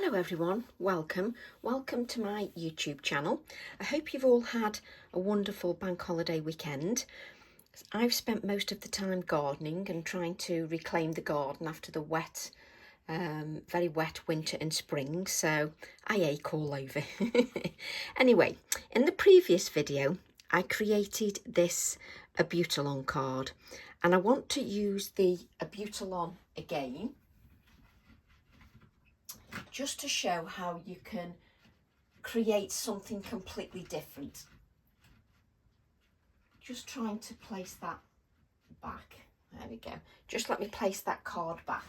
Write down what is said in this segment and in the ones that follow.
Hello everyone, welcome to my YouTube channel. I hope you've all had a wonderful bank holiday weekend. I've spent most of the time gardening and trying to reclaim the garden after the wet, very wet winter and spring, so I ache all over. Anyway, in the previous video I created this Abutalon card and I want to use the Abutalon again, just to show how you can create something completely different. Just trying to place that back. There we go. Just let me place that card back.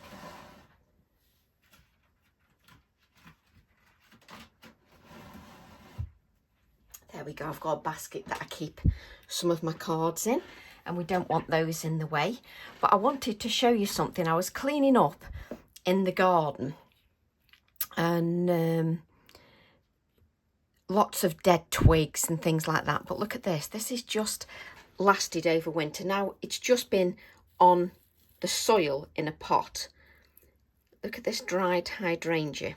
There we go. I've got a basket that I keep some of my cards in, and we don't want those in the way. But I wanted to show you something. I was cleaning up in the garden and lots of dead twigs and things like that. But look at this. This is just lasted over winter. Now it's just been on the soil in a pot. Look at this dried hydrangea.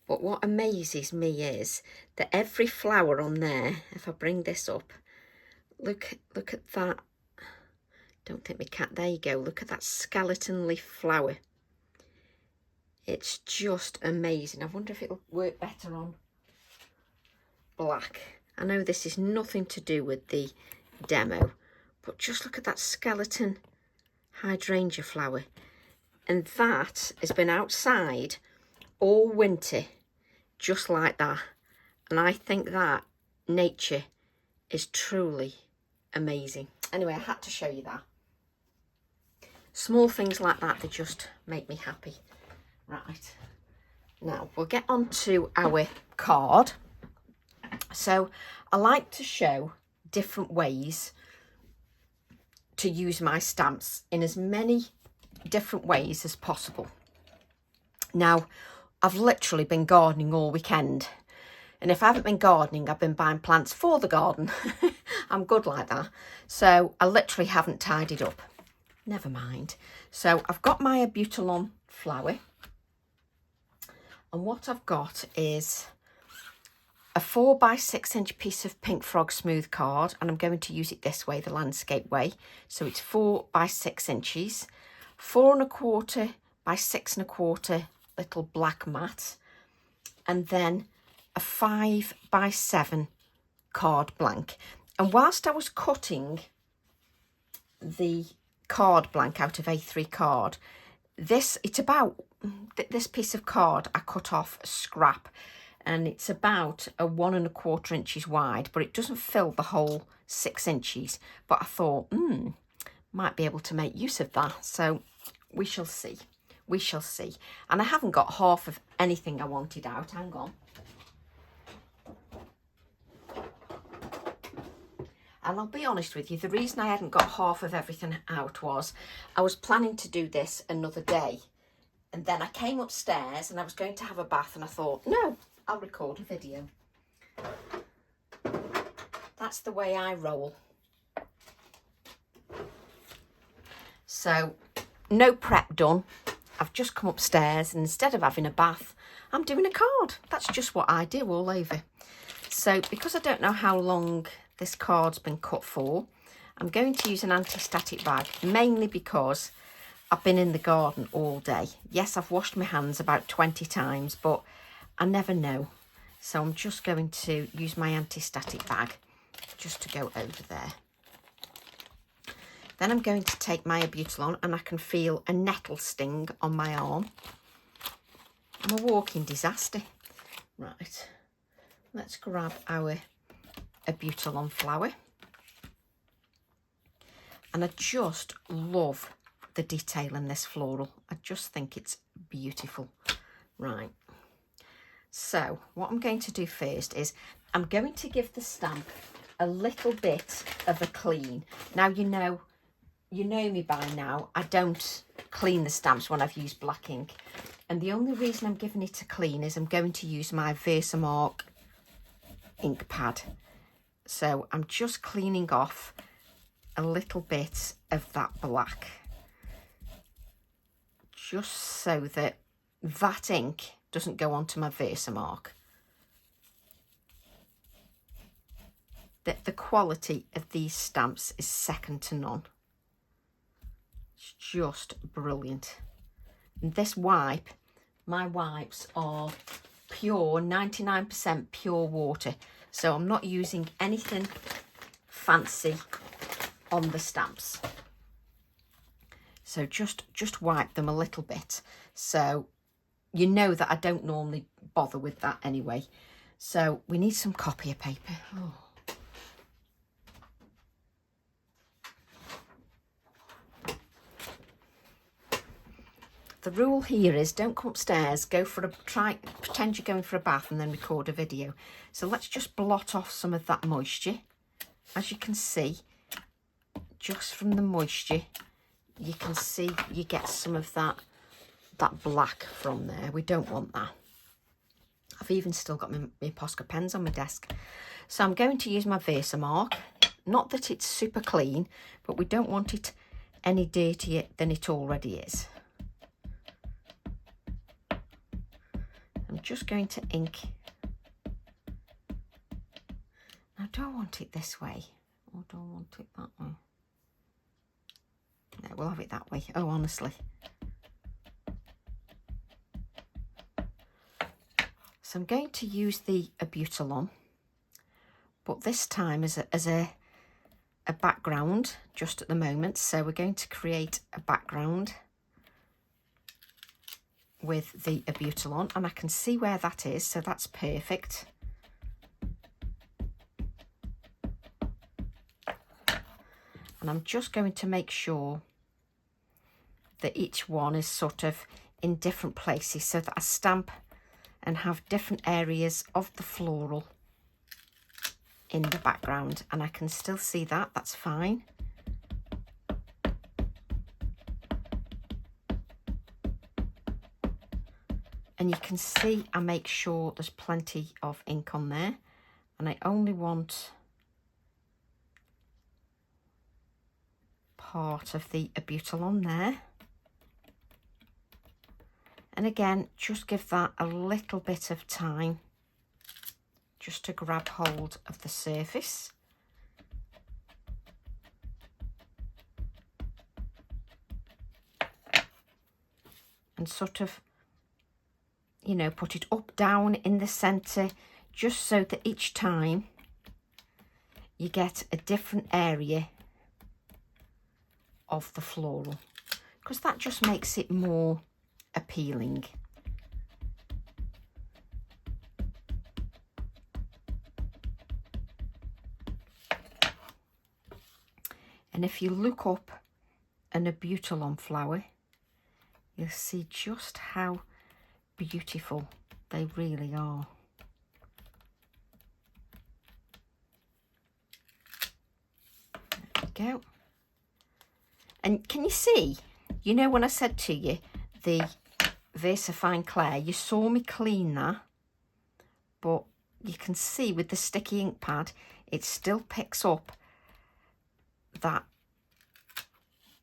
But what amazes me is that every flower on there, if I bring this up, look at that. Don't think my cat, there you go. Look at that skeleton leaf flower. It's just amazing. I wonder if it'll work better on black. I know this is nothing to do with the demo, but just look at that skeleton hydrangea flower. And that has been outside all winter, just like that. And I think that nature is truly amazing. Anyway, I had to show you that. Small things like that, they just make me happy. Right, now we'll get on to our card. So I like to show different ways to use my stamps in as many different ways as possible. Now, I've literally been gardening all weekend. And if I haven't been gardening, I've been buying plants for the garden. I'm good like that. So I literally haven't tidied up. Never mind. So I've got my Abutalon flower. And what I've got is a 4x6 inch piece of Pink Frog smooth card, and I'm going to use it this way, the landscape way. So it's 4x6 inches, 4¼ by 6¼ little black mat, and then a 5x7 card blank. And whilst I was cutting the card blank out of A3 card, this piece of card I cut off a scrap, and it's about a 1¼ inches wide, but it doesn't fill the whole 6 inches. But I thought, might be able to make use of that. So we shall see. We shall see. And I haven't got half of anything I wanted out. Hang on. And I'll be honest with you, the reason I hadn't got half of everything out was I was planning to do this another day. And then I came upstairs and I was going to have a bath and I thought, no, I'll record a video. That's the way I roll. So, no prep done. I've just come upstairs and instead of having a bath, I'm doing a card. That's just what I do all over. So, because I don't know how long this card's been cut for, I'm going to use an anti-static bag, mainly because I've been in the garden all day. Yes, I've washed my hands about 20 times, but I never know. So I'm just going to use my anti-static bag just to go over there. Then I'm going to take my Abutalon, and I can feel a nettle sting on my arm. I'm a walking disaster. Right, let's grab our Abutalon flower. And I just love the detail in this floral. I just think it's beautiful. Right, so what I'm going to do first is I'm going to give the stamp a little bit of a clean. Now you know me by now, I don't clean the stamps when I've used black ink, and the only reason I'm giving it a clean is I'm going to use my Versamark ink pad. So I'm just cleaning off a little bit of that black, just so that that ink doesn't go onto my Versamark. The quality of these stamps is second to none. It's just brilliant. And this wipe, my wipes are pure, 99% pure water. So I'm not using anything fancy on the stamps. So just wipe them a little bit. So you know that I don't normally bother with that anyway. So we need some copier paper. Oh. The rule here is don't come upstairs, pretend you're going for a bath and then record a video. So let's just blot off some of that moisture. As you can see, just from the moisture, you can see you get some of that black from there. We don't want that. I've even still got my Posca pens on my desk. So I'm going to use my Versamark. Not that it's super clean, but we don't want it any dirtier than it already is. I'm just going to ink. Now, do I want it this way or do I want it that way? No, we'll have it that way. Oh, honestly. So I'm going to use the Abutolon, but this time as a background just at the moment. So we're going to create a background with the Abutolon, and I can see where that is, so that's perfect. And I'm just going to make sure that each one is sort of in different places so that I stamp and have different areas of the floral in the background, and I can still see that, that's fine. And you can see I make sure there's plenty of ink on there, and I only want part of the Abutolon there. And again, just give that a little bit of time just to grab hold of the surface. And sort of, you know, put it up, down, in the centre, just so that each time you get a different area of the floral, because that just makes it more appealing. And if you look up an Abutolon flower, you'll see just how beautiful they really are. There we go. And can you see, you know, when I said to you the VersaFine Clair, you saw me clean that, but you can see with the sticky ink pad it still picks up that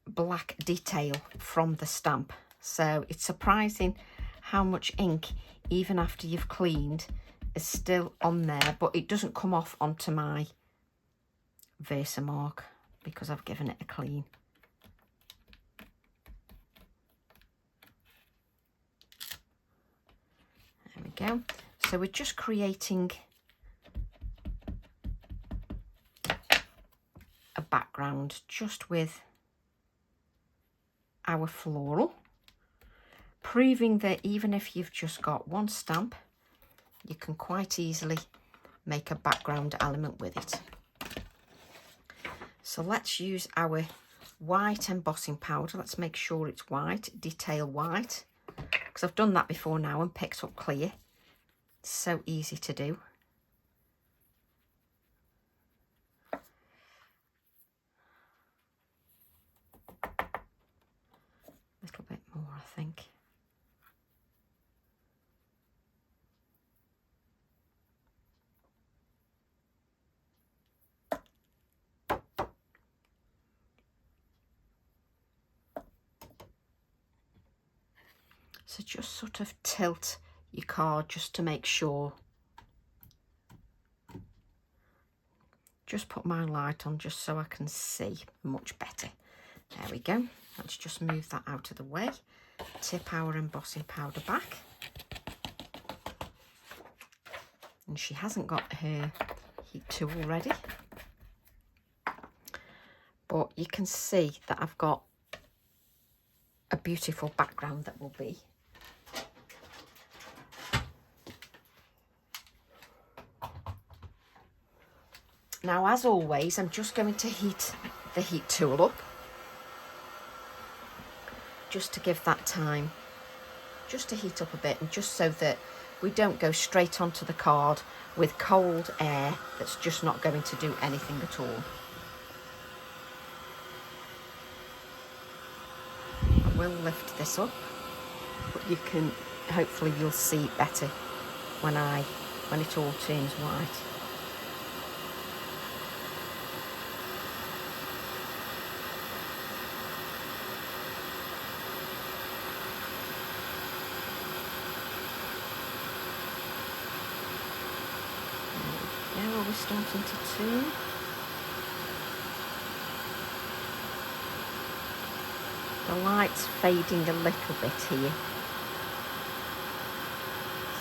black detail from the stamp. So it's surprising how much ink, even after you've cleaned, is still on there, but it doesn't come off onto my Versamark because I've given it a clean. There we go. So we're just creating a background just with our floral, proving that even if you've just got one stamp, you can quite easily make a background element with it. So let's use our white embossing powder. Let's make sure it's white, detail white, because I've done that before now and picked up clear. It's so easy to do. A little bit more, I think. So to just sort of tilt your card just to make sure. Just put my light on just so I can see much better. There we go. Let's just move that out of the way. Tip our embossing powder back. And she hasn't got her heat tool ready. But you can see that I've got a beautiful background that will be. Now, as always, I'm just going to heat the heat tool up, just to give that time, just to heat up a bit, and just so that we don't go straight onto the card with cold air that's just not going to do anything at all. I will lift this up, but you can, hopefully you'll see it better when it all turns white. Now we're starting to turn. The light's fading a little bit here.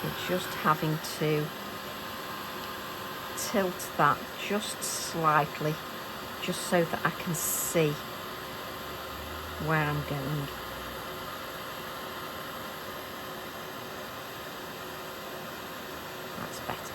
So just having to tilt that just slightly, just so that I can see where I'm going. That's better.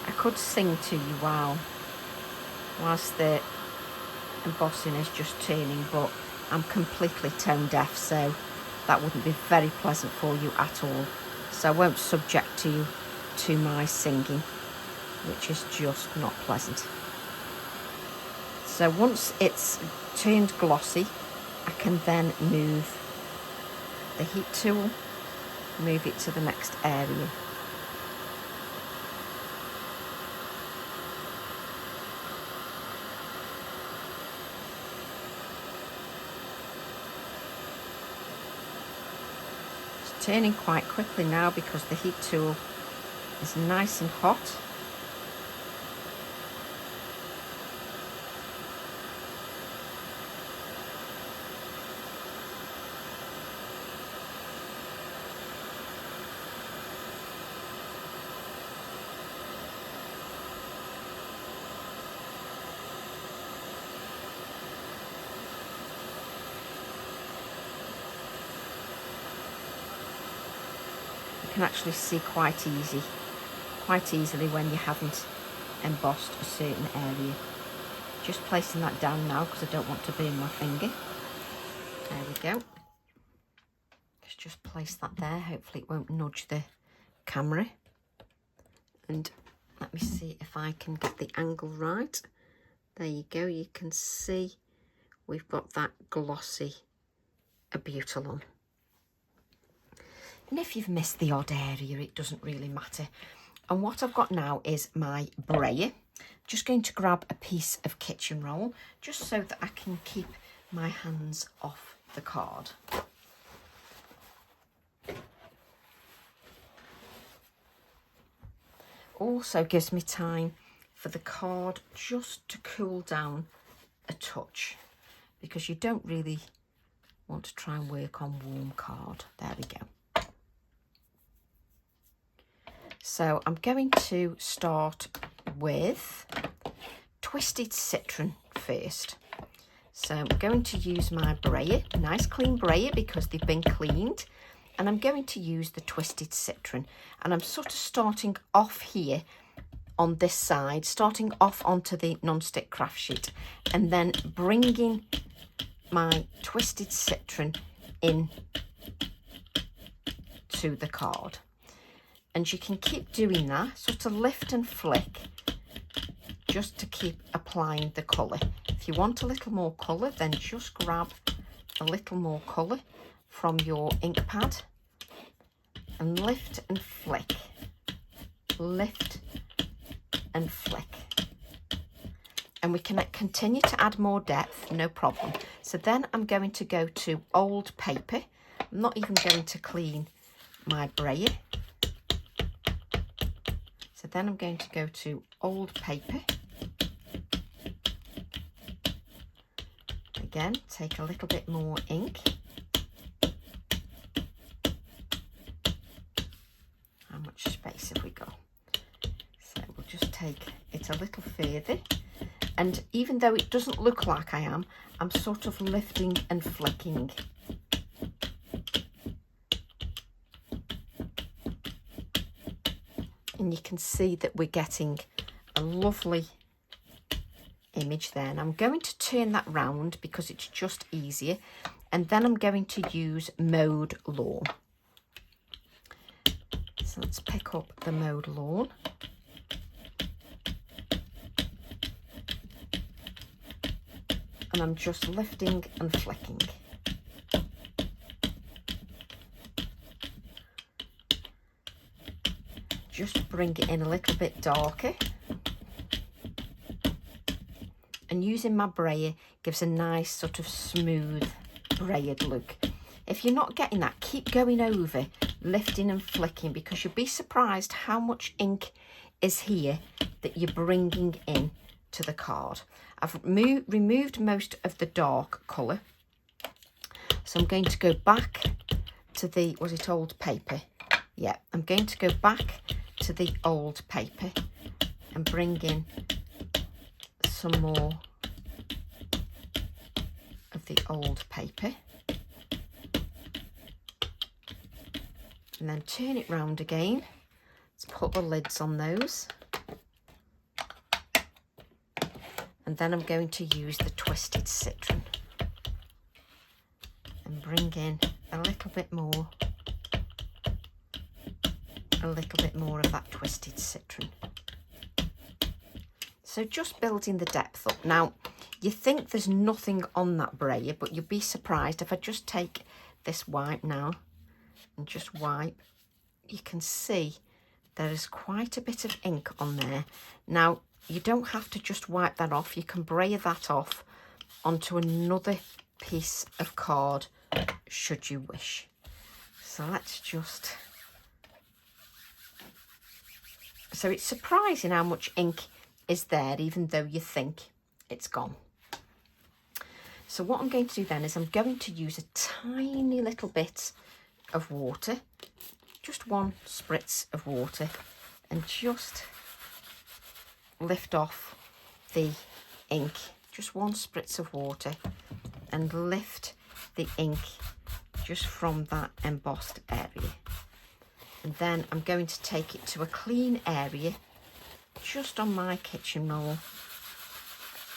I could sing to you whilst the embossing is just turning, but I'm completely tone deaf, so that wouldn't be very pleasant for you at all. So I won't subject you to my singing, which is just not pleasant. So once it's turned glossy, I can then move the heat tool, move it to the next area. Turning quite quickly now because the heat tool is nice and hot. You can actually see quite easily when you haven't embossed a certain area. Just placing that down now because I don't want to burn my finger. There we go. Let's just place that there. Hopefully it won't nudge the camera. And let me see if I can get the angle right. There you go. You can see we've got that glossy abutylon. And if you've missed the odd area, it doesn't really matter. And what I've got now is my brayer. Just going to grab a piece of kitchen roll, just so that I can keep my hands off the card. Also gives me time for the card just to cool down a touch, because you don't really want to try and work on warm card. There we go. So I'm going to start with Twisted Citron first. So I'm going to use my brayer, a nice clean brayer because they've been cleaned. And I'm going to use the Twisted Citron. And I'm sort of starting off here on this side, starting off onto the non-stick craft sheet, and then bringing my Twisted Citron in to the card. And you can keep doing that, sort of lift and flick, just to keep applying the colour. If you want a little more colour, then just grab a little more colour from your ink pad and lift and flick, lift and flick. And we can continue to add more depth, no problem. So then I'm going to go to old paper. I'm not even going to clean my brayer. So then I'm going to go to old paper. Again, take a little bit more ink. How much space have we got? So we'll just take it a little further. And even though it doesn't look like I am, I'm sort of lifting and flicking. And you can see that we're getting a lovely image there. And I'm going to turn that round because it's just easier. And then I'm going to use mowed lawn. So let's pick up the mowed lawn. And I'm just lifting and flicking. Just bring it in a little bit darker. And using my brayer gives a nice sort of smooth brayered look. If you're not getting that, keep going over, lifting and flicking, because you'll be surprised how much ink is here that you're bringing in to the card. I've removed most of the dark colour. So I'm going to go back to the, was it old paper? Yeah, I'm going to go back to the old paper and bring in some more of the old paper. And then turn it round again. Let's put the lids on those. And then I'm going to use the twisted citron and bring in a little bit more of that twisted citron. So just building the depth up. Now, you think there's nothing on that brayer, but you'll be surprised if I just take this wipe now and just wipe, you can see there is quite a bit of ink on there. Now, you don't have to just wipe that off. You can brayer that off onto another piece of card should you wish. So let's just... So it's surprising how much ink is there, even though you think it's gone. So what I'm going to do then is I'm going to use a tiny little bit of water, just one spritz of water, and just lift off the ink, just one spritz of water, and lift the ink just from that embossed area. And then I'm going to take it to a clean area just on my kitchen roll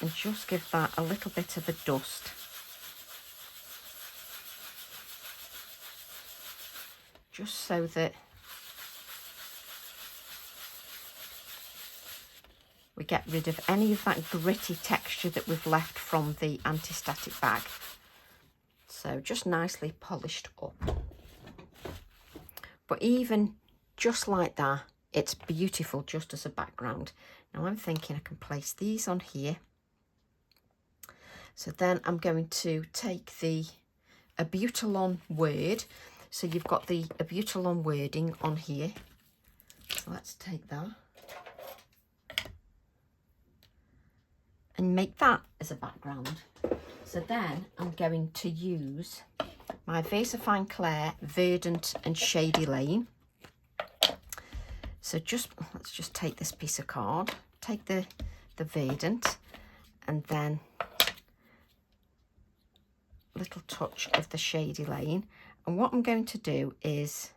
and just give that a little bit of a dust. Just so that we get rid of any of that gritty texture that we've left from the anti-static bag. So just nicely polished up. But even just like that, it's beautiful just as a background. Now I'm thinking I can place these on here. So then I'm going to take the Abutalon word. So you've got the Abutalon wording on here. So let's take that and make that as a background. So then I'm going to use my VersaFine Clair Verdant and Shady Lane. So let's just take this piece of card, take the Verdant, and then a little touch of the Shady Lane. And what I'm going to do is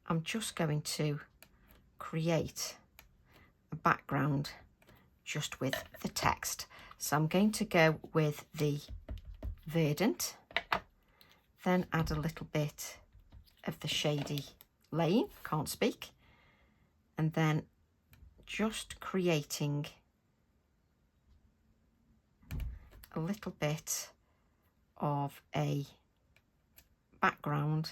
I'm just going to create a background just with the text. So I'm going to go with the Verdant, then add a little bit of the Shady Lane, can't speak, and then just creating a little bit of a background,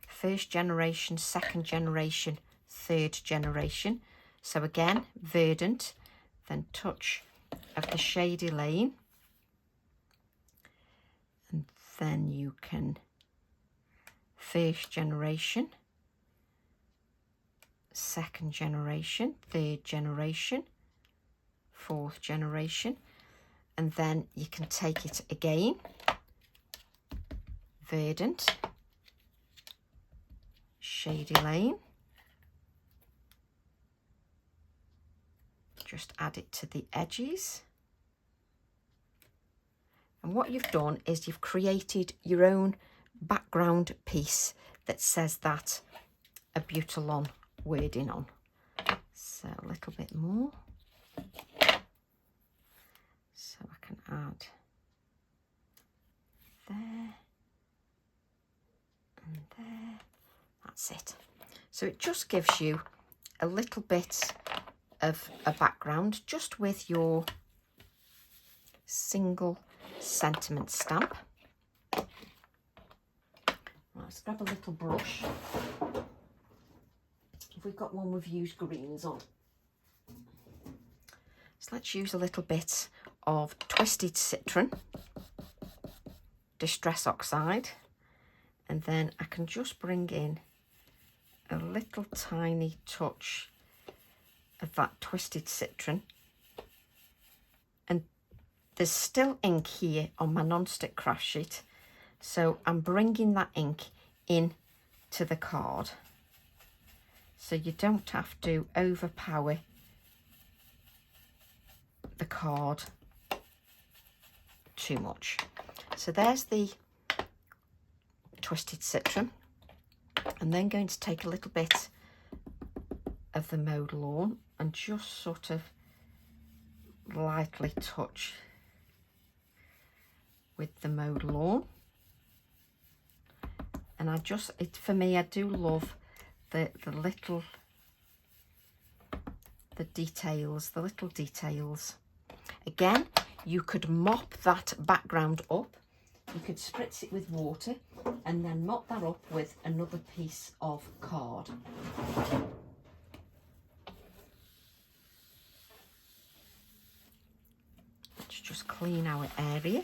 first generation, second generation, third generation. So again, verdant, then touch of the Shady Lane, and then you can first generation, second generation, third generation, fourth generation, and then you can take it again, verdant, Shady Lane, just add it to the edges. And what you've done is you've created your own background piece that says that a Butylon wording on. So a little bit more. So I can add there and there. That's it. So it just gives you a little bit of a background just with your single sentiment stamp. Let's grab a little brush. If we've got one with used greens on. So let's use a little bit of Twisted Citron, Distress Oxide, and then I can just bring in a little tiny touch of that Twisted Citron. And there's still ink here on my non-stick craft sheet, so I'm bringing that ink in to the card, so you don't have to overpower the card too much. So there's the Twisted Citron. I'm then going to take a little bit of the mowed lawn and just sort of lightly touch with the mowed lawn. And I just, for me, I do love the little details. Again, you could mop that background up. You could spritz it with water and then mop that up with another piece of card. Let's just clean our area.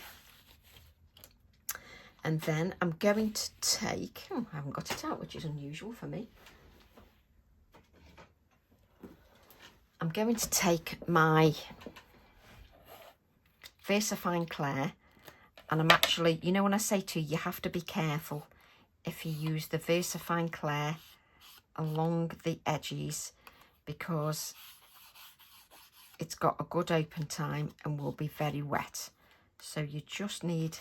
And then I'm going to take, I haven't got it out, which is unusual for me. I'm going to take my VersaFine Clair, and I'm actually, you know when I say to you, you have to be careful if you use the VersaFine Clair along the edges, because it's got a good open time and will be very wet. So you just need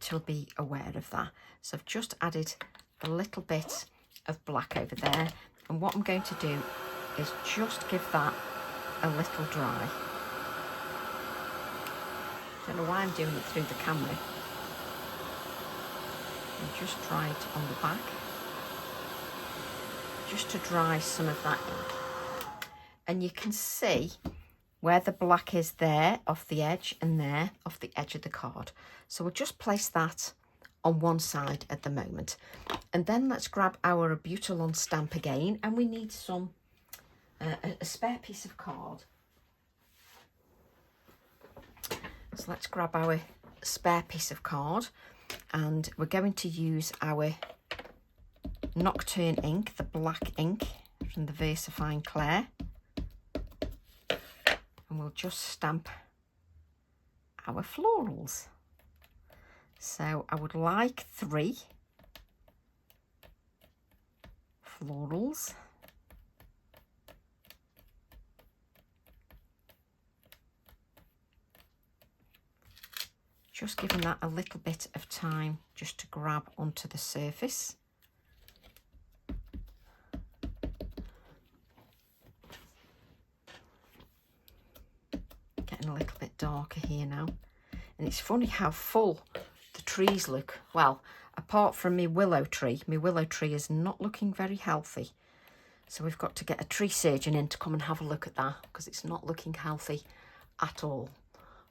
to be aware of that. So I've just added a little bit of black over there, and what I'm going to do is just give that a little dry. Don't know why I'm doing it through the camera. And just dry it on the back, just to dry some of that ink. And you can see where the black is there off the edge and there off the edge of the card. So we'll just place that on one side at the moment. And then let's grab our Butylon stamp again, and we need some a spare piece of card. So let's grab our spare piece of card, and we're going to use our Nocturne ink, the black ink from the VersaFine Clair. And we'll just stamp our florals. So I would like 3 florals. Just giving that a little bit of time just to grab onto the surface. Getting a little bit darker here now. And it's funny how full the trees look. Well, apart from my willow tree is not looking very healthy. So we've got to get a tree surgeon in to come and have a look at that, because it's not looking healthy at all.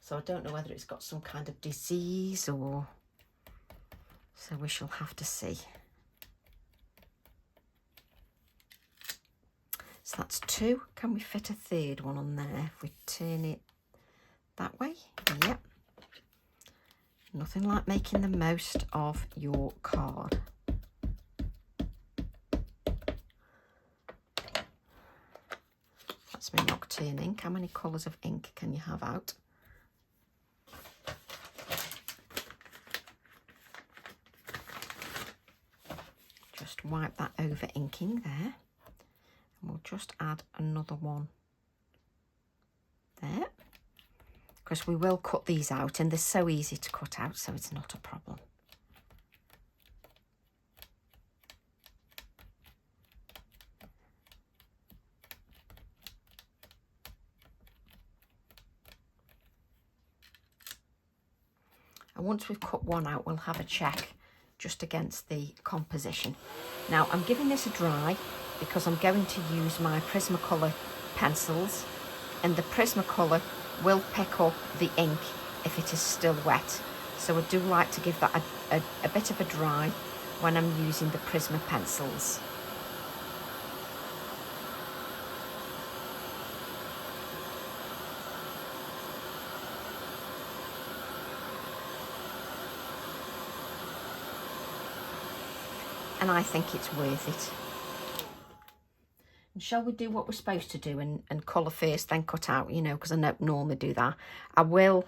So I don't know whether it's got some kind of disease or So we shall have to see. So that's 2. Can we fit a third one on there if we turn it that way? Yep. Nothing like making the most of your card. That's me Nocturne ink. How many colours of ink can you have out? Just wipe that over inking there. And we'll just add another one there. Because we will cut these out and they're so easy to cut out, so it's not a problem. And once we've cut one out, we'll have a check just against the composition. Now I'm giving this a dry because I'm going to use my Prismacolor pencils, and the Prismacolor will pick up the ink if it is still wet. So I do like to give that a bit of a dry when I'm using the Prisma pencils. And I think it's worth it. And shall we do what we're supposed to do and colour first, then cut out, you know, because I don't normally do that. I will,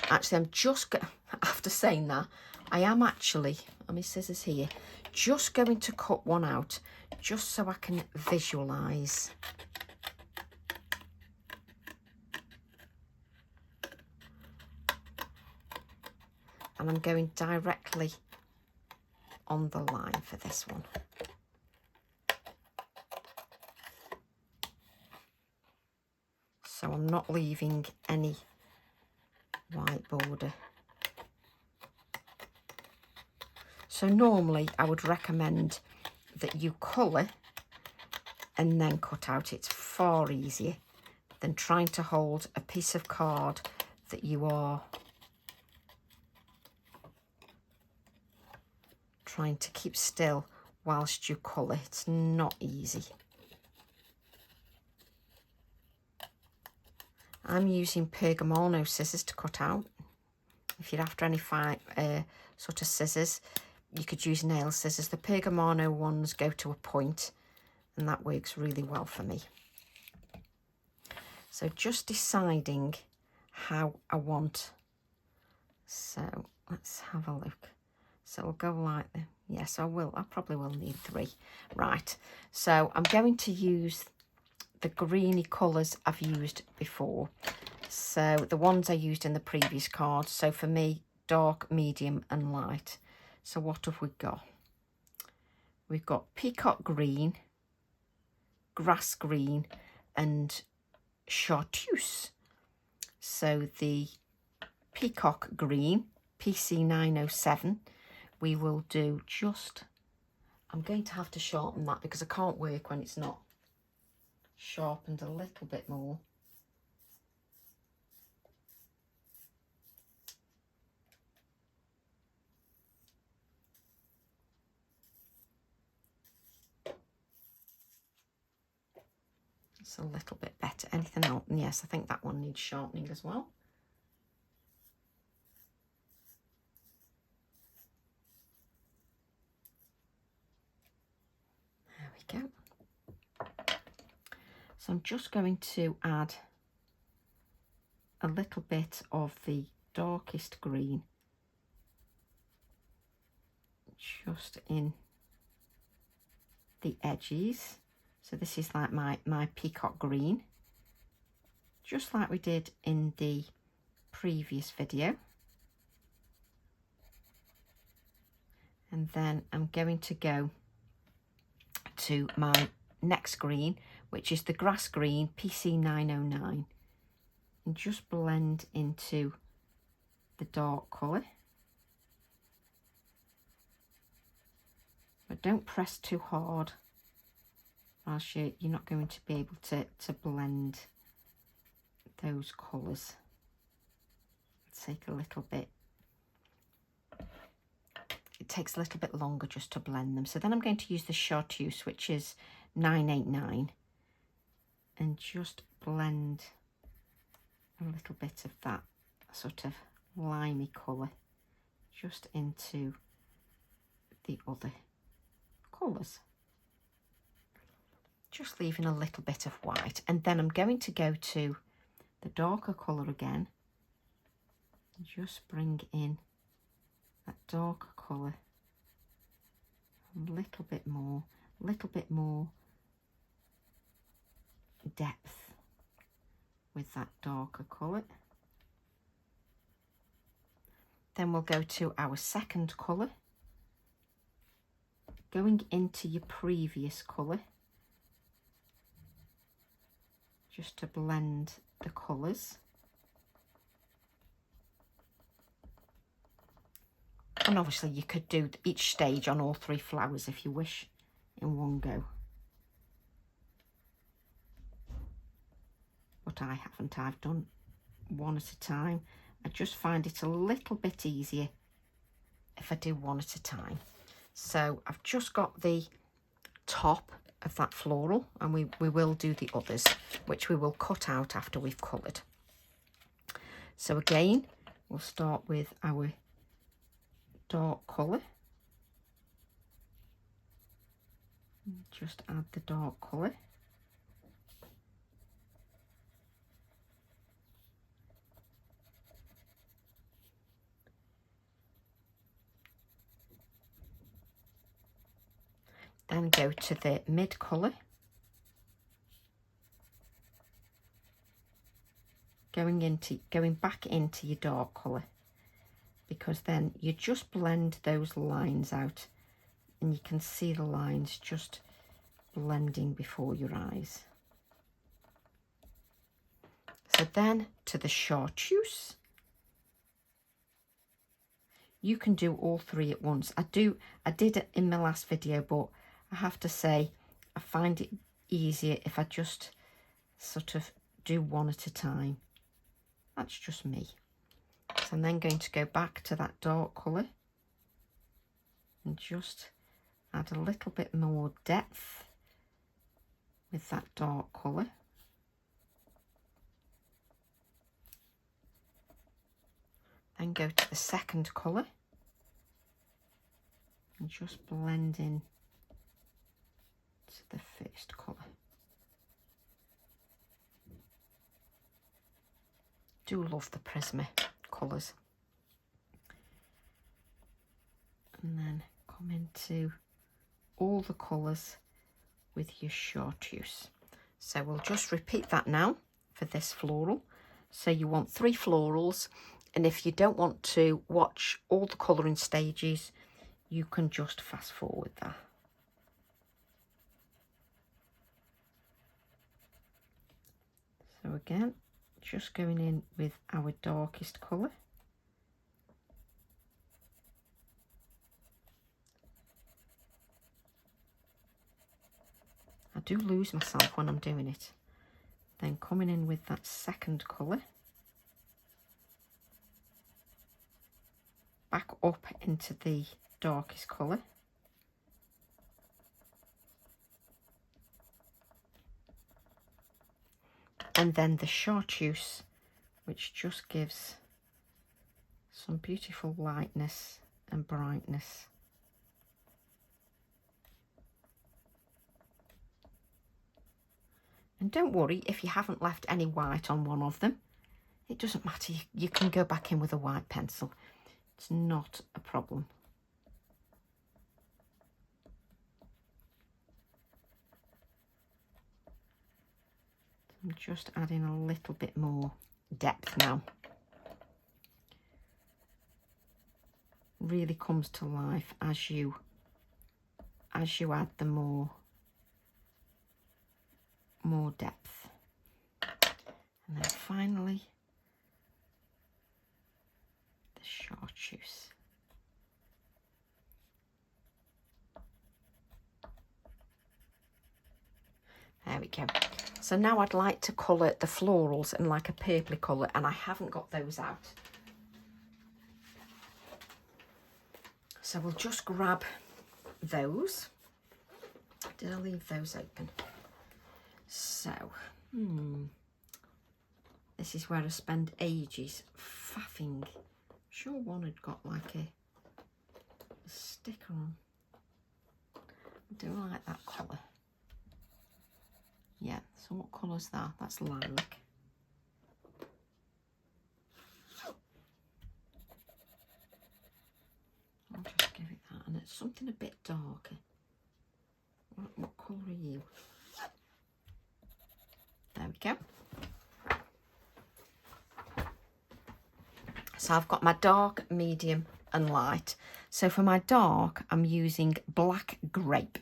actually, I'm just, after saying that, I am actually, my scissors here, just going to cut one out, just so I can visualise. And I'm going directly on the line for this one. So I'm not leaving any white border. So normally I would recommend that you colour and then cut out. It's far easier than trying to hold a piece of card that you are trying to keep still whilst you colour. It's not easy. I'm using Pergamano scissors to cut out. If you're after any fine sort of scissors, you could use nail scissors. The Pergamano ones go to a point, and that works really well for me. So just deciding how I want. So let's have a look. So we'll go like that. Yes, I probably will need 3. Right, so I'm going to use the greeny colours I've used before. So the ones I used in the previous card. So for me, dark, medium and light. So what have we got? We've got peacock green, grass green and chartreuse. So the peacock green, PC 907, we will do just, I'm going to have to sharpen that because I can't work when it's not sharpened a little bit more. It's a little bit better. Anything else? Yes, I think that one needs sharpening as well. There we go. So I'm just going to add a little bit of the darkest green just in the edges. So this is like my peacock green, just like we did in the previous video. And then I'm going to go to my next green, which is the grass green, PC 909, and just blend into the dark colour. But don't press too hard, else you're not going to be able to blend those colours. Take a little bit it takes a little bit longer just to blend them. So then I'm going to use the chartreuse, which is 989, and just blend a little bit of that sort of limey colour just into the other colours. Just leaving a little bit of white, and then I'm going to go to the darker colour again and just bring in that darker colour a little bit more depth with that darker colour. Then we'll go to our second colour, going into your previous colour just to blend the colours. And obviously you could do each stage on all 3 flowers if you wish in one go. But I haven't, I've done one at a time. I just find it a little bit easier if I do one at a time. So I've just got the top of that floral, and we will do the others, which we will cut out after we've coloured. So again, we'll start with our dark colour. Just add the dark colour. Then go to the mid colour, going back into your dark colour, because then you just blend those lines out and you can see the lines just blending before your eyes. So then to the chartreuse. You can do all 3 at once. I did it in my last video, but I have to say I find it easier if I just sort of do one at a time. That's just me. So I'm then going to go back to that dark colour and just add a little bit more depth with that dark colour. Then go to the second colour and just blend in to the first colour. Do love the Prisma colours. And then come into all the colours with your chartreuse. So we'll just repeat that now for this floral. So you want 3 florals, and if you don't want to watch all the colouring stages, you can just fast forward that. So again, just going in with our darkest colour. I do lose myself when I'm doing it. Then coming in with that second colour. Back up into the darkest colour. And then the chartreuse, which just gives some beautiful lightness and brightness. And don't worry if you haven't left any white on one of them. It doesn't matter, you can go back in with a white pencil. It's not a problem. I'm just adding a little bit more depth now. Really comes to life as you add the more depth. And then finally the chartreuse. There we go. So now I'd like to colour the florals in like a purpley colour, and I haven't got those out. So we'll just grab those. Did I leave those open? So, this is where I spend ages faffing. Sure one had got like a sticker on. I do like that colour. Yeah, so what colour's that? That's lilac. I'll just give it that, and it's something a bit darker. What colour are you? There we go. So I've got my dark, medium and light. So for my dark, I'm using black grape.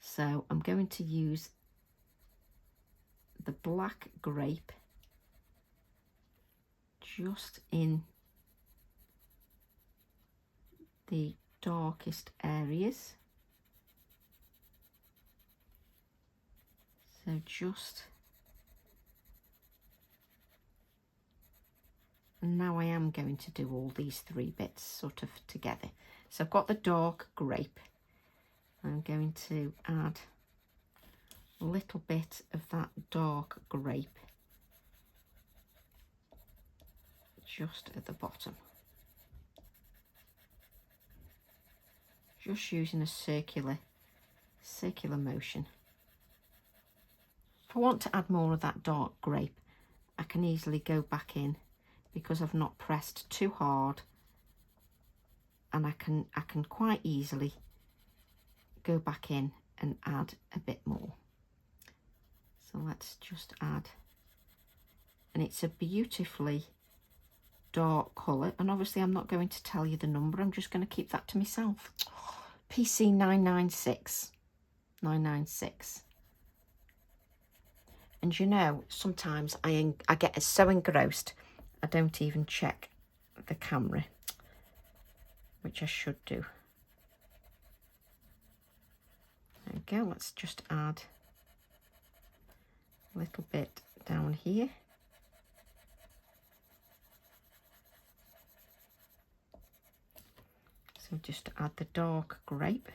So I'm going to use the black grape just in the darkest areas. So just, and now I am going to do all these three bits sort of together. So I've got the dark grape. I'm going to add a little bit of that dark grape just at the bottom. Just using a circular motion. If I want to add more of that dark grape, I can easily go back in because I've not pressed too hard, and I can quite easily go back in and add a bit more. So let's just add, and it's a beautifully dark colour, and obviously I'm not going to tell you the number, I'm just going to keep that to myself. PC 996. And you know, sometimes I get so engrossed I don't even check the camera, which I should do. There we go. Let's just add a little bit down here. So just add the dark grape.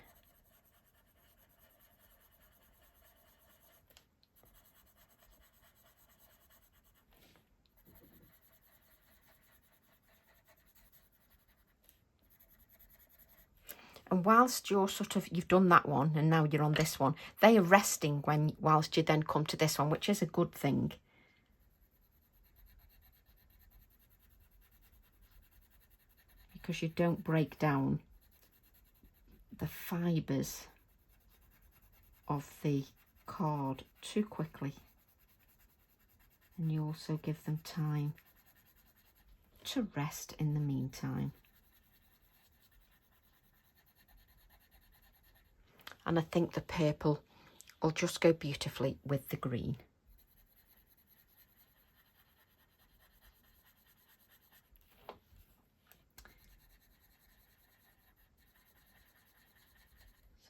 And whilst you're you've done that one and now you're on this one, they are resting whilst you then come to this one, which is a good thing. Because you don't break down the fibres of the card too quickly. And you also give them time to rest in the meantime. And I think the purple will just go beautifully with the green.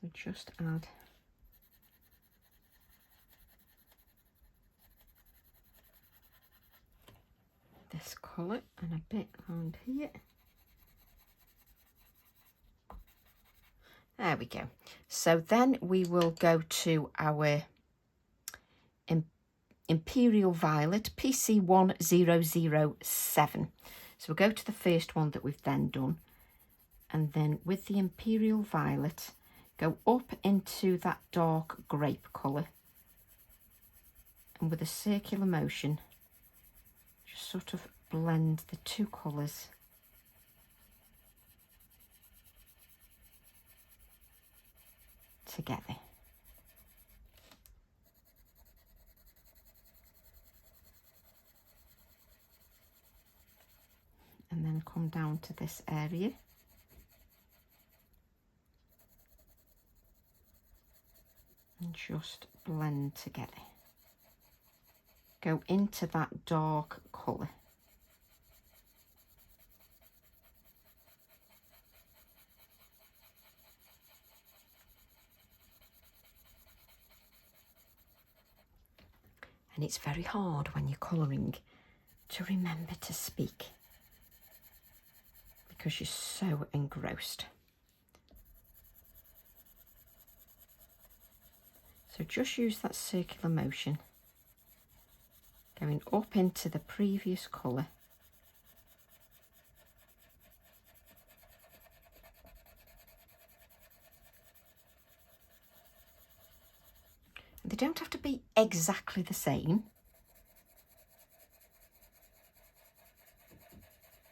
So just add this colour and a bit around here. There we go. So then we will go to our Imperial Violet, PC 1007. So we'll go to the first one that we've then done. And then with the Imperial Violet, go up into that dark grape colour. And with a circular motion, just sort of blend the two colours together. And then come down to this area. And just blend together. Go into that dark colour. And it's very hard when you're colouring to remember to speak because you're so engrossed. So just use that circular motion, going up into the previous colour. They don't have to be exactly the same.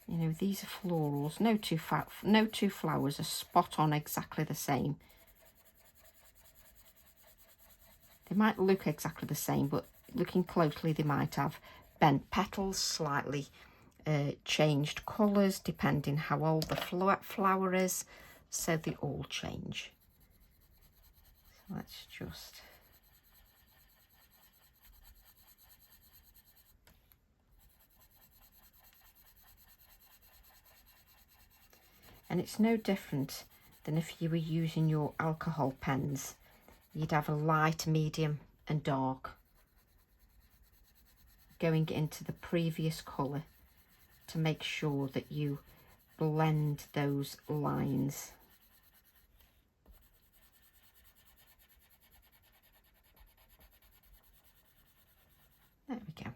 You know, these are florals. No two flowers are spot on exactly the same. They might look exactly the same, but looking closely, they might have bent petals, slightly changed colours, depending how old the flower is. So they all change. So let's just... And it's no different than if you were using your alcohol pens. You'd have a light, medium and dark going into the previous colour to make sure that you blend those lines. There we go.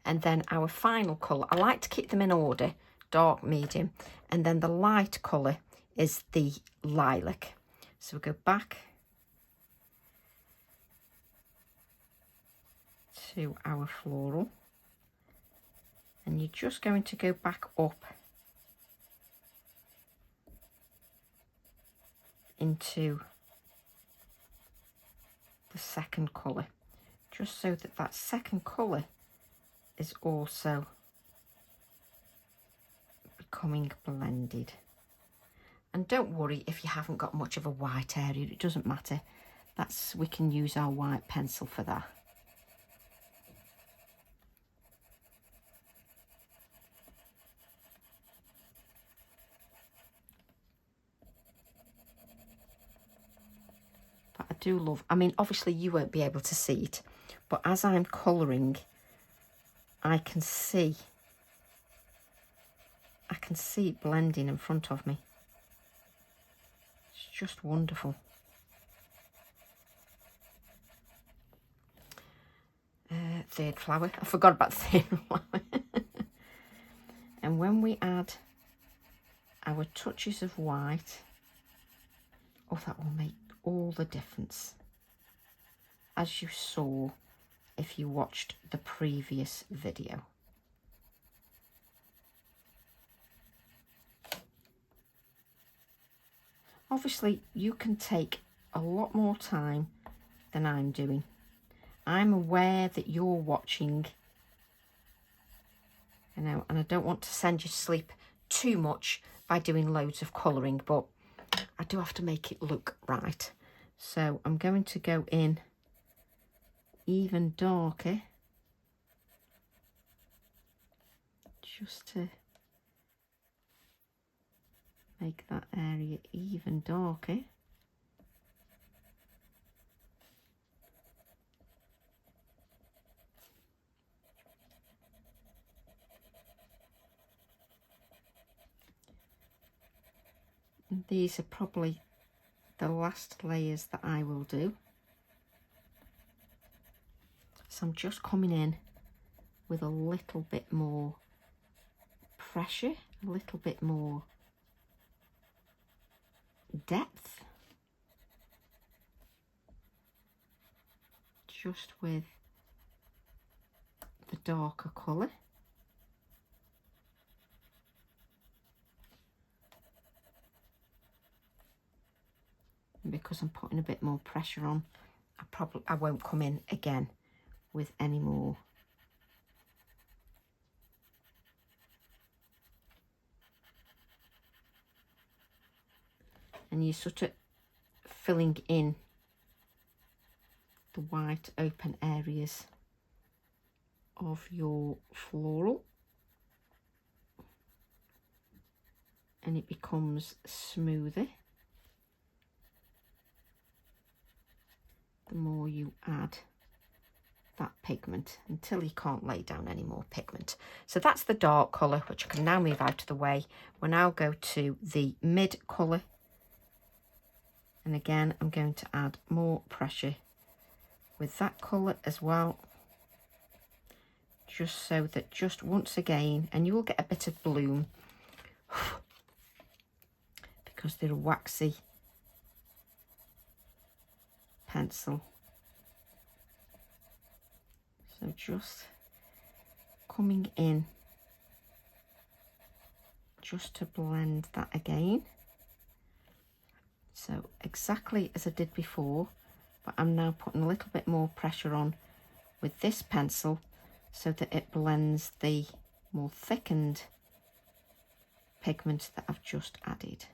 And then our final colour, I like to keep them in order, dark, medium, and then the light colour is the lilac. So we go back to our floral, and you're just going to go back up into the second colour, just so that that second colour is also becoming blended. And don't worry if you haven't got much of a white area, it doesn't matter. We can use our white pencil for that. But I do love, I mean, obviously you won't be able to see it, but as I'm colouring, I can see it blending in front of me. It's just wonderful. Third flower, I forgot about the third flower. And when we add our touches of white, oh, that will make all the difference, as you saw if you watched the previous video. Obviously, you can take a lot more time than I'm doing. I'm aware that you're watching, you know, and I don't want to send you to sleep too much by doing loads of colouring, but I do have to make it look right. So I'm going to go in even darker, just to make that area even darker. And these are probably the last layers that I will do. So I'm just coming in with a little bit more pressure, a little bit more depth, just with the darker colour. And because I'm putting a bit more pressure on, I won't come in again with any more. And you're sort of filling in the white open areas of your floral, and it becomes smoother the more you add that pigment, until you can't lay down any more pigment. So that's the dark colour, which I can now move out of the way. We'll now go to the mid colour, And again, I'm going to add more pressure with that colour as well, just so that just once again, and you will get a bit of bloom because they're a waxy pencil. So just coming in just to blend that again. So exactly as I did before, but I'm now putting a little bit more pressure on with this pencil so that it blends the more thickened pigment that I've just added.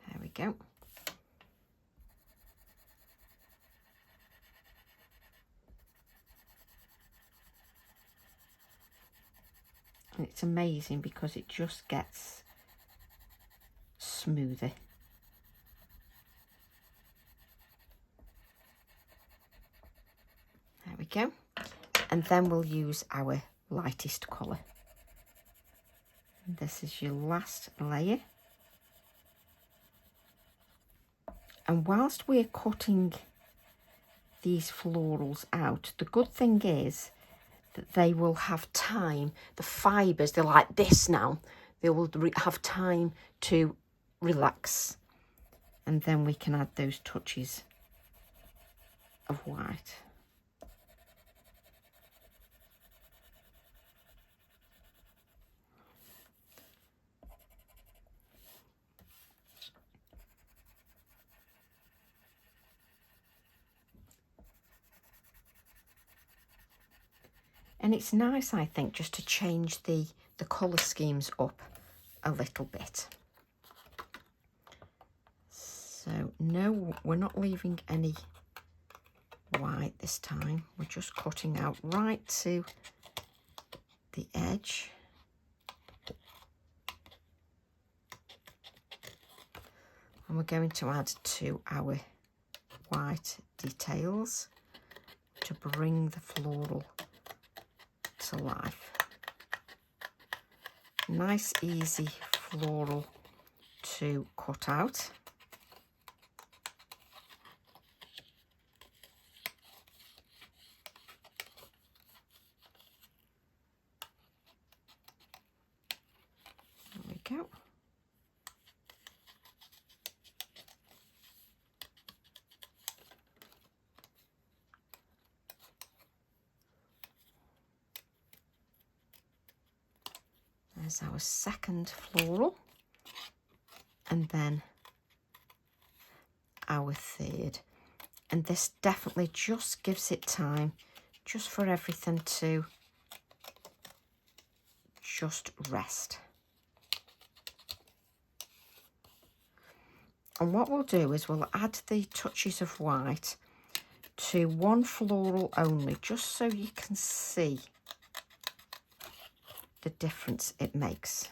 There we go. And it's amazing because it just gets smoother. There we go. And then we'll use our lightest colour. And this is your last layer. And whilst we're cutting these florals out, the good thing is that they will have time, the fibres, they're like this now, they will have time to relax. And then we can add those touches of white. And it's nice, I think, just to change the colour schemes up a little bit. So no, we're not leaving any white this time. We're just cutting out right to the edge. And we're going to add to our white details to bring the floral to life. Nice, easy floral to cut out. There we go. There's our second floral, and then our third. And this definitely just gives it time just for everything to just rest. And what we'll do is we'll add the touches of white to one floral only, just so you can see the difference it makes.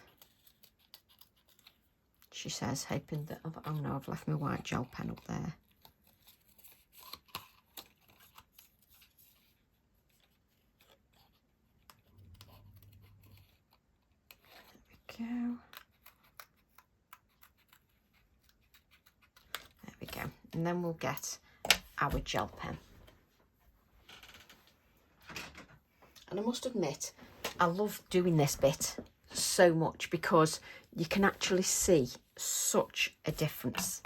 She says, hoping that, oh no, I've left my white gel pen up there. There we go. There we go. And then we'll get our gel pen. And I must admit, I love doing this bit so much because you can actually see such a difference,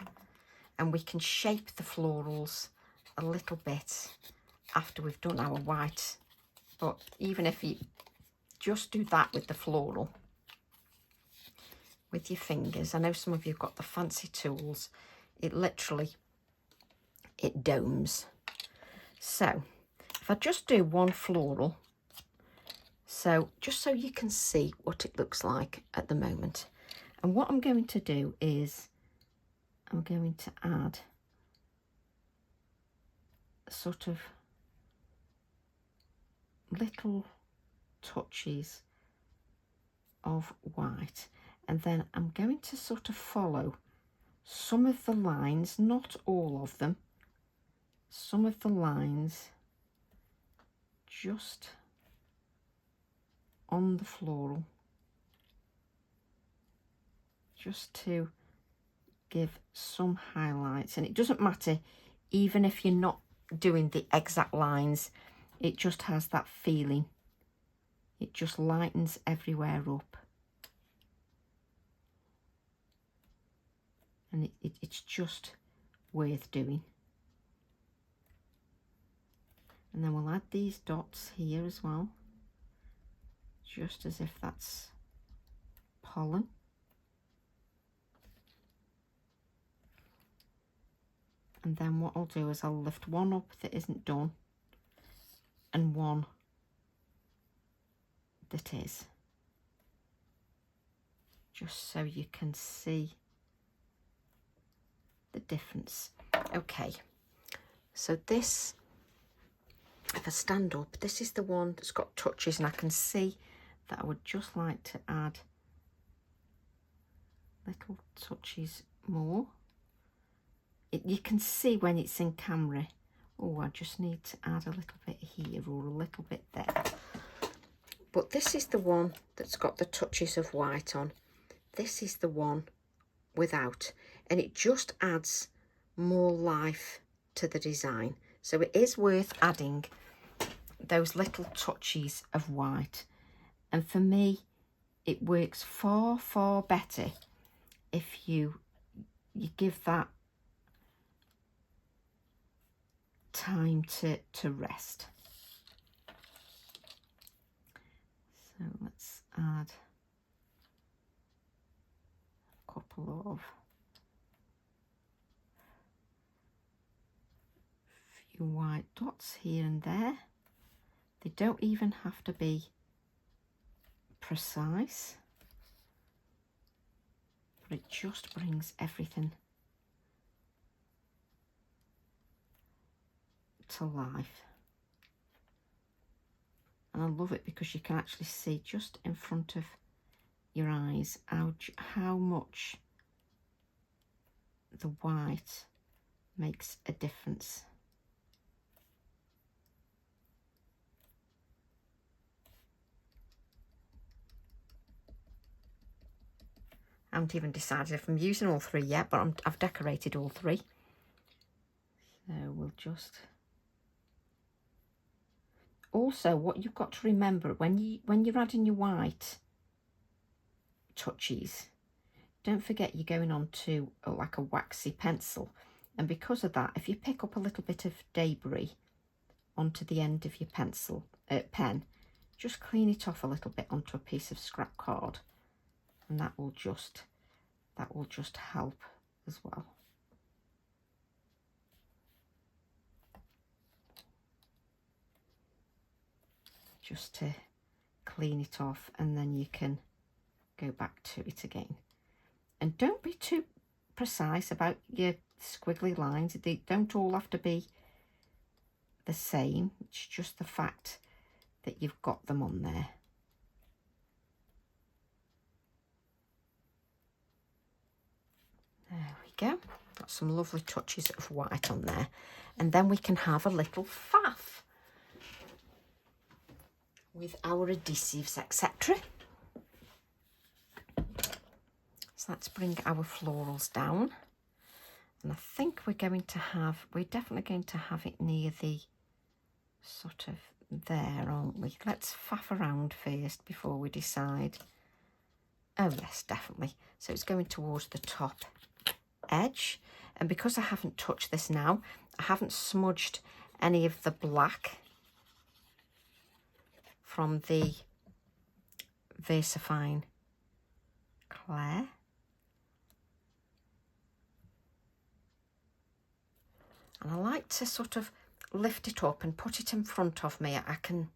and we can shape the florals a little bit after we've done our white. But even if you just do that with the floral with your fingers, I know some of you have got the fancy tools, it literally, it domes. So if I just do one floral, so just so you can see what it looks like at the moment. And what I'm going to do is I'm going to add sort of little touches of white, and then I'm going to sort of follow some of the lines, not all of them, some of the lines just on the floral. just to give some highlights. And it doesn't matter even if you're not doing the exact lines, it just has that feeling. It just lightens everywhere up. And it's just worth doing. And then we'll add these dots here as well, just as if that's pollen. And then what I'll do is I'll lift one up that isn't done and one that is, just so you can see the difference. Okay, so this, if I stand up, this is the one that's got touches, and I can see that I would just like to add little touches more. You can see when it's in camera, oh, I just need to add a little bit here or a little bit there. But this is the one that's got the touches of white on. This is the one without, and it just adds more life to the design. So it is worth adding those little touches of white. And for me, it works far, far better if you give that time to rest. So let's add a couple of few white dots here and there. They don't even have to be precise, but it just brings everything to life. And I love it because you can actually see just in front of your eyes how much the white makes a difference. I haven't even decided if I'm using all three yet, but I've decorated all three. So we'll just... Also, what you've got to remember when you're adding your white touches, don't forget you're going on to like a waxy pencil, and because of that, if you pick up a little bit of debris onto the end of your pencil pen, just clean it off a little bit onto a piece of scrap card, and that will just help as well. Just to clean it off, and then you can go back to it again. And don't be too precise about your squiggly lines. They don't all have to be the same. It's just the fact that you've got them on there. There we go. Got some lovely touches of white on there. And then we can have a little faff with our adhesives, etc. So let's bring our florals down. And I think we're definitely going to have it near the sort of there, aren't we? Let's faff around first before we decide. Oh yes, definitely. So it's going towards the top edge. And because I haven't touched this now, I haven't smudged any of the black from the VersaFine Claire. And I like to sort of lift it up and put it in front of me. I can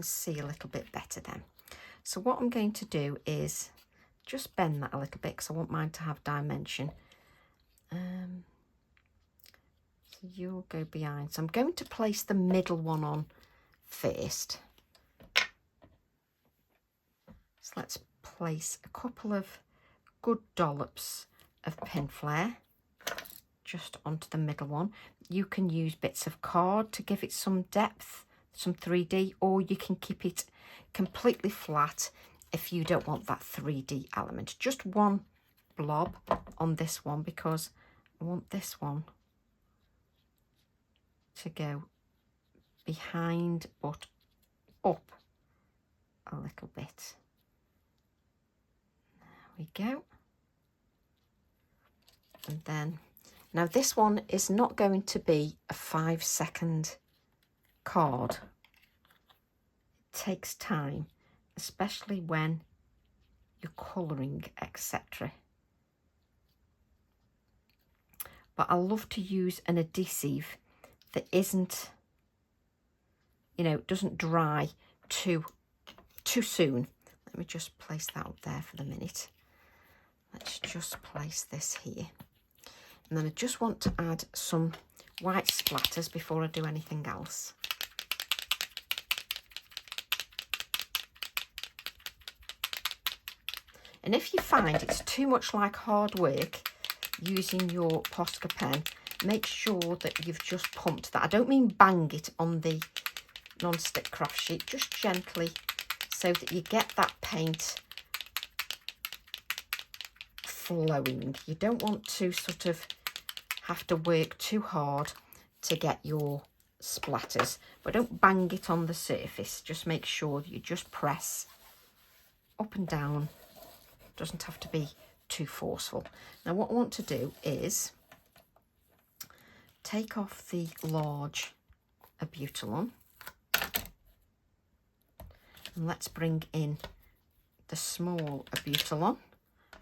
see a little bit better then. So what I'm going to do is just bend that a little bit because I want mine to have dimension. So you'll go behind. So I'm going to place the middle one on first. So let's place a couple of good dollops of pin flare just onto the middle one. You can use bits of card to give it some depth, some 3D, or you can keep it completely flat if you don't want that 3D element. Just one blob on this one because I want this one to go behind but up a little bit. There we go. And then, now this one is not going to be a 5-second card. It takes time, especially when you're colouring, etc. But I love to use an adhesive that isn't, you know, doesn't dry too soon. Let me just place that up there for the minute. Let's just place this here. And then I just want to add some white splatters before I do anything else. And if you find it's too much like hard work using your Posca pen, make sure that you've just pumped that. I don't mean bang it on the non-stick craft sheet, just gently so that you get that paint flowing. You don't want to sort of have to work too hard to get your splatters, but don't bang it on the surface. Just make sure that you just press up and down. Doesn't have to be too forceful. Now what I want to do is take off the large Abutylon and let's bring in the small Abutylon,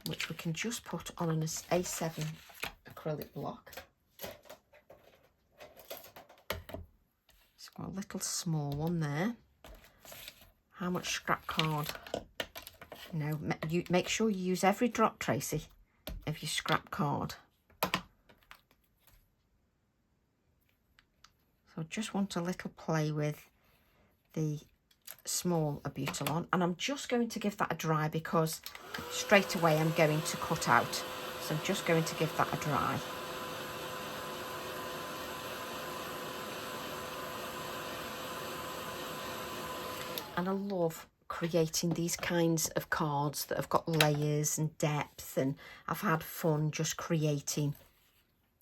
which we can just put on an A7 acrylic block. It's got a little small one there. How much scrap card? You know, you make sure you use every drop, Tracy, of your scrap card. So I just want a little play with the small Abutylon, and I'm just going to give that a dry because straight away I'm going to cut out. So I'm just going to give that a dry. And I love creating these kinds of cards that have got layers and depth, and I've had fun just creating.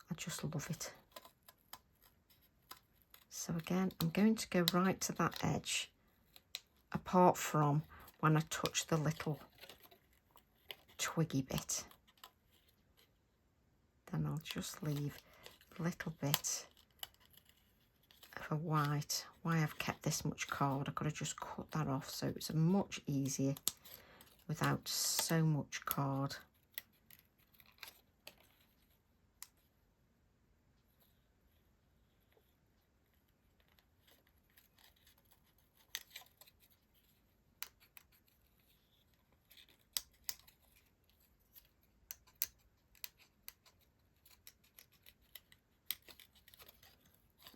I just love it. So again, I'm going to go right to that edge, apart from when I touch the little twiggy bit. Then I'll just leave a little bit of a white. Why I've kept this much card, I could have just cut that off so it's much easier without so much card.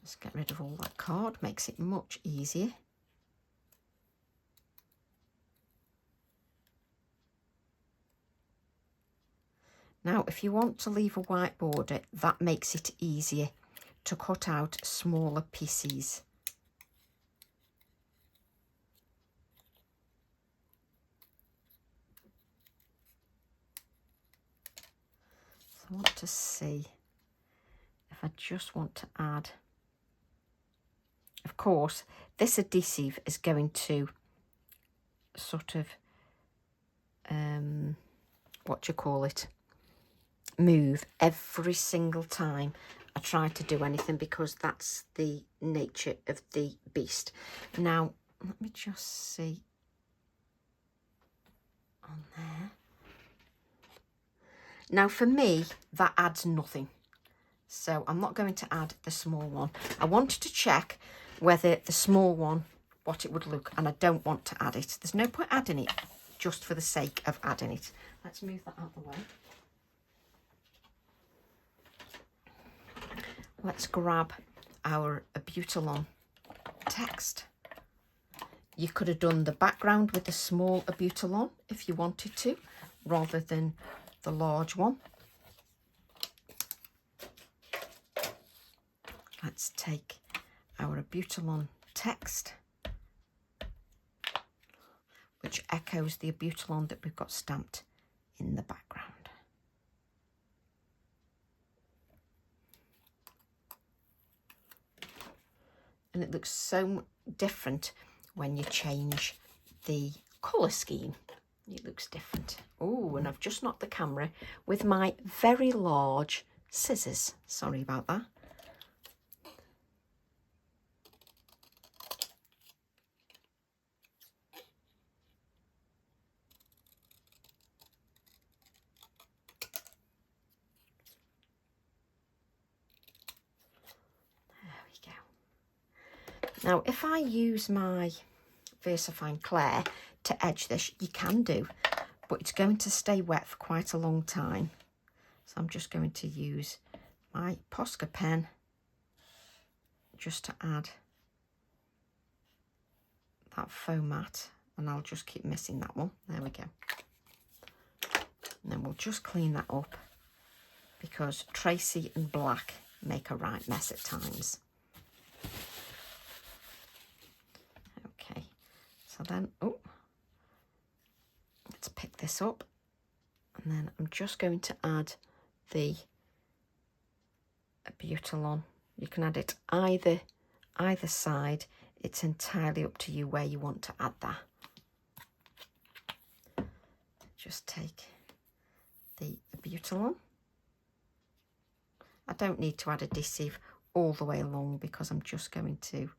Just get rid of all that card, makes it much easier. Now, if you want to leave a white border, that makes it easier to cut out smaller pieces. So I want to see if I just want to add. Of course, this adhesive is going to sort of, what do you call it, move every single time I try to do anything, because that's the nature of the beast. Now, let me just see on there. Now, for me, that adds nothing. So I'm not going to add the small one. I wanted to check whether the small one, what it would look, and I don't want to add it. There's no point adding it just for the sake of adding it. Let's move that out of the way. Let's grab our Abutylon text. You could have done the background with the small Abutylon if you wanted to, rather than the large one. Let's take our Abutylon text, which echoes the Abutylon that we've got stamped in the background. and it looks so different when you change the colour scheme. It looks different. Oh, and I've just knocked the camera with my very large scissors. Sorry about that. Now, if I use my VersaFine Clay to edge this, you can do, but it's going to stay wet for quite a long time. So I'm just going to use my Posca pen just to add that foam mat, and I'll just keep missing that one. There we go. And then we'll just clean that up, because Tracy and black make a right mess at times. So then, oh, let's pick this up, and then I'm just going to add the Butylon. You can add it either side. It's entirely up to you where you want to add that. Just take the Butylon. I don't need to add adhesive all the way along because I'm just going to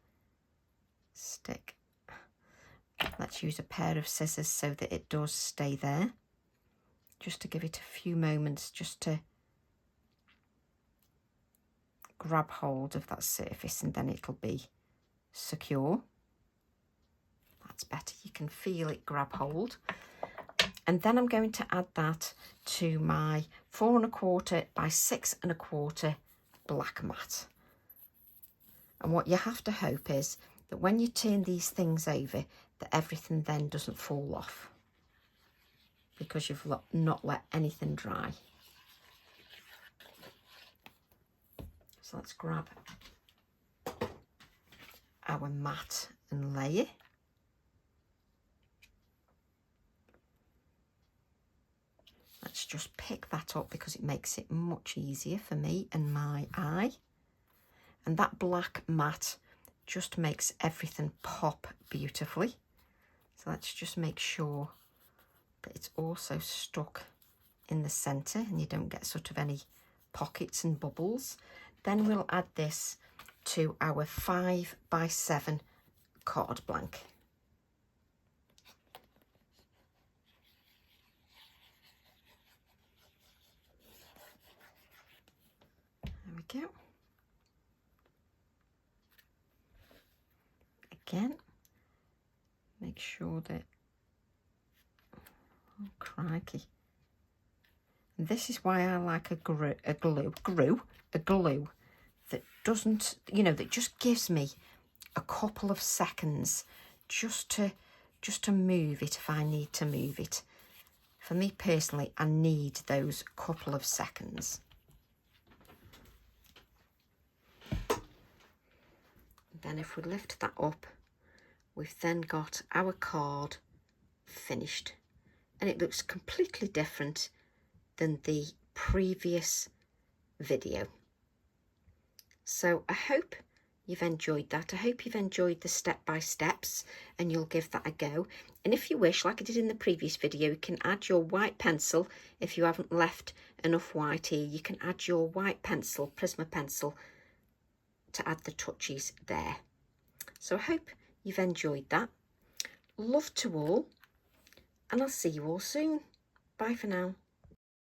stick. Let's use a pair of scissors so that it does stay there, just to give it a few moments just to grab hold of that surface, and then it'll be secure. That's better. You can feel it grab hold. And then I'm going to add that to my 4 1/4 by 6 1/4 black mat. And what you have to hope is that when you turn these things over, that everything then doesn't fall off, because you've not let anything dry. So let's grab our mat and lay it. Let's just pick that up because it makes it much easier for me and my eye. And that black mat just makes everything pop beautifully. So let's just make sure that it's also stuck in the centre and you don't get sort of any pockets and bubbles. Then we'll add this to our 5 by 7 card blank. There we go. Again, make sure that, oh crikey. This is why I like a glue that doesn't, you know, that just gives me a couple of seconds just to move it if I need to move it. For me personally, I need those couple of seconds. Then if we lift that up, we've then got our card finished, and it looks completely different than the previous video. So I hope you've enjoyed that. I hope you've enjoyed the step-by-steps and you'll give that a go. And if you wish, like I did in the previous video, you can add your white pencil. If you haven't left enough white here, you can add your white pencil, Prisma pencil, to add the touches there. So I hope you've enjoyed that. Love to all, and I'll see you all soon. Bye for now.